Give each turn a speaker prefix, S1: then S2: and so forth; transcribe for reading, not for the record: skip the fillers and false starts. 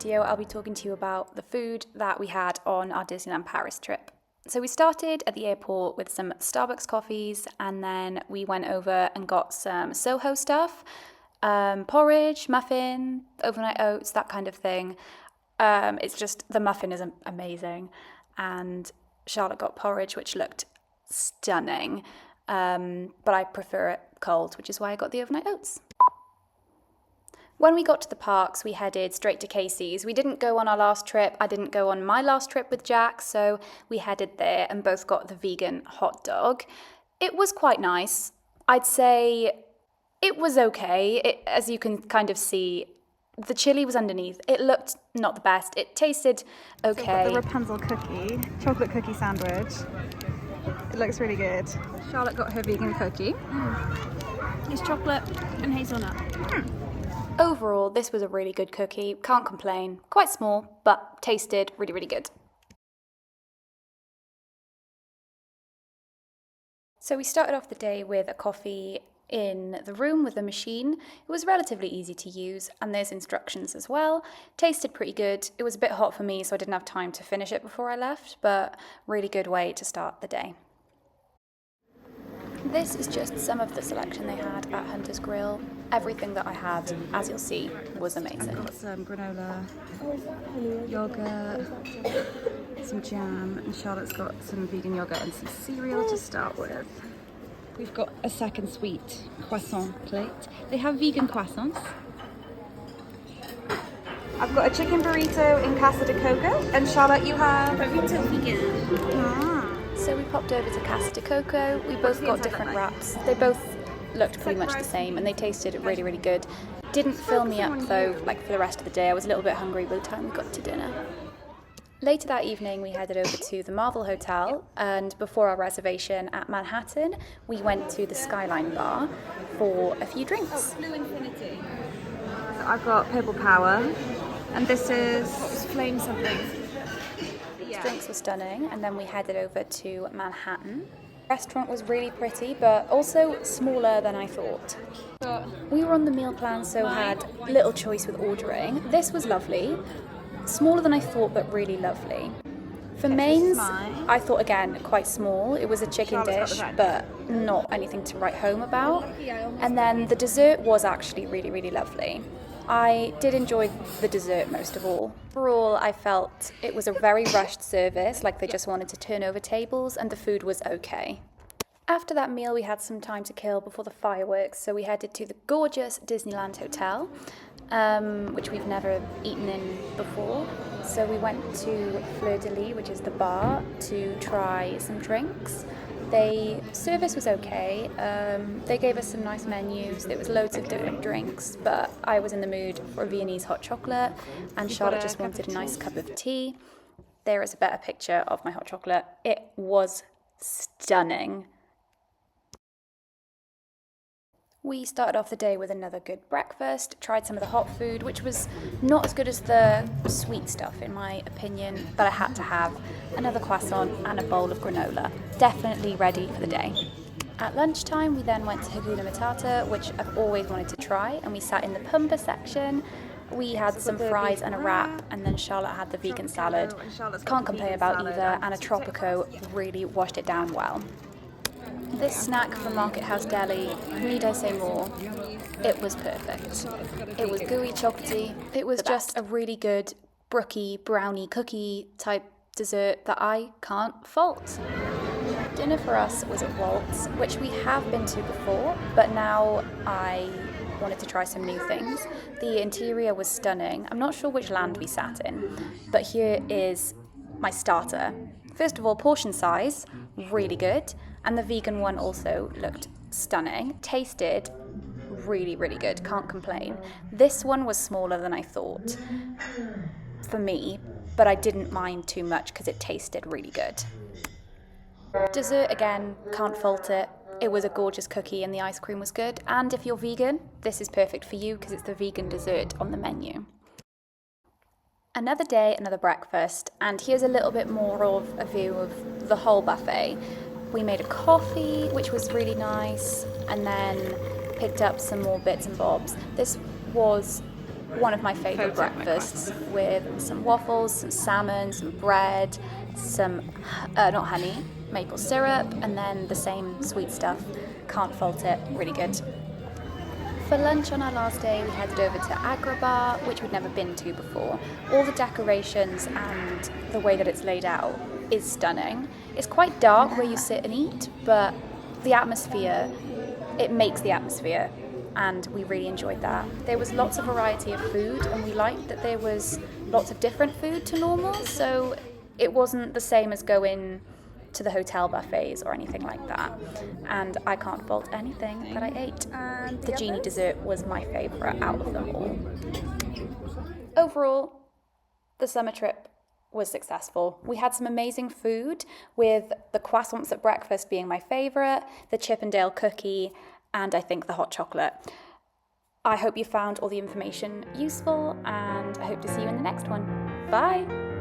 S1: video, I'll be talking to you about the food that we had on our Disneyland Paris trip. So we started at the airport with some Starbucks coffees, and then we went over and got some Soho stuff, porridge, muffin, overnight oats, that kind of thing. It's just, the muffin is amazing, and Charlotte got porridge, which looked stunning, but I prefer it cold, which is why I got the overnight oats. When we got to the parks, we headed straight to Casey's. We didn't go on our last trip. I didn't go on my last trip with Jack, so we headed there and both got the vegan hot dog. It was quite nice. I'd say it was okay. As you can kind of see, the chili was underneath. It looked not the best. It tasted okay.
S2: So we've got the Rapunzel cookie, chocolate cookie sandwich. It looks really good. Charlotte got her vegan cookie.
S3: It's chocolate and hazelnut.
S1: Overall, this was a really good cookie. Can't complain. Quite small, but tasted really, really good. So we started off the day with a coffee in the room with the machine. It was relatively easy to use, and there's instructions as well. Tasted pretty good. It was a bit hot for me, so I didn't have time to finish it before I left, but really good way to start the day. This is just some of the selection they had at Hunter's Grill. Everything that I had, as you'll see, was amazing.
S2: I've got some granola, yogurt, some jam, and Charlotte's got some vegan yogurt and some cereal to start with. We've got a second sweet croissant plate. They have vegan croissants. I've got a chicken burrito in Casa de Coco, and Charlotte, you have
S3: Burrito vegan.
S1: So we popped over to Casa de Coco. We both got different wraps. They both looked pretty much the same, and they tasted really, really good. Didn't fill me up though, like for the rest of the day. I was a little bit hungry by the time we got to dinner. Later that evening, we headed over to the Marvel Hotel, and before our reservation at Manhattan, we went to the Skyline Bar for a few drinks.
S3: Blue Infinity.
S2: So I've got Purple Power, and this is
S3: Flame something.
S1: Drinks were stunning, and then we headed over to Manhattan. The restaurant was really pretty, but also smaller than I thought. We were on the meal plan, so had little choice with ordering. This was lovely. Smaller than I thought, but really lovely. For mains, I thought again quite small. It was a chicken dish, but not anything to write home about. And then the dessert was actually really, really lovely. I did enjoy the dessert most of all. Overall, I felt it was a very rushed service, like they just wanted to turn over tables, and the food was okay. After that meal, we had some time to kill before the fireworks, so we headed to the gorgeous Disneyland Hotel, which we've never eaten in before. So we went to Fleur de Lis, which is the bar, to try some drinks. Service was okay. They gave us some nice menus. There was loads of different drinks, but I was in the mood for a Viennese hot chocolate, and Charlotte just wanted a nice cup of tea. There is a better picture of my hot chocolate. It was stunning. We started off the day with another good breakfast, tried some of the hot food, which was not as good as the sweet stuff in my opinion, but I had to have another croissant and a bowl of granola. Definitely ready for the day. At lunchtime, we then went to Hakuna Matata, which I've always wanted to try, and we sat in the pumper section. We had some fries and a wrap, and then Charlotte had the vegan salad. Can't complain about either, and a Tropico really washed it down well. This snack from Market House Deli, need I say more? It was perfect. It was gooey chocolatey. It was just a really good brookie, brownie, cookie type dessert that I can't fault. Dinner for us was at Waltz, which we have been to before, but now I wanted to try some new things. The interior was stunning. I'm not sure which land we sat in, but here is my starter. First of all, portion size, really good. And the vegan one also looked stunning. Tasted really, really good. Can't complain. This one was smaller than I thought for me, but I didn't mind too much because it tasted really good. Dessert, again, can't fault it. It was a gorgeous cookie and the ice cream was good. And if you're vegan, this is perfect for you because it's the vegan dessert on the menu. Another day, another breakfast, and here's a little bit more of a view of the whole buffet. We made a coffee, which was really nice, and then picked up some more bits and bobs. This was one of my favourite
S2: Photo of my
S1: breakfasts with some waffles, some salmon, some bread, some, not honey, maple syrup, and then the same sweet stuff. Can't fault it, really good. For lunch on our last day, we headed over to Agrabah, which we'd never been to before. All the decorations and the way that it's laid out is stunning. It's quite dark where you sit and eat, but the atmosphere, it makes the atmosphere, and we really enjoyed that. There was lots of variety of food, and we liked that there was lots of different food to normal, so it wasn't the same as going to the hotel buffets or anything like that. And I can't fault anything that I ate.
S3: And
S1: The genie dessert was my favourite out of them all. Overall, the summer trip was successful. We had some amazing food, with the croissants at breakfast being my favourite, the Chippendale cookie, and I think the hot chocolate. I hope you found all the information useful, and I hope to see you in the next one. Bye!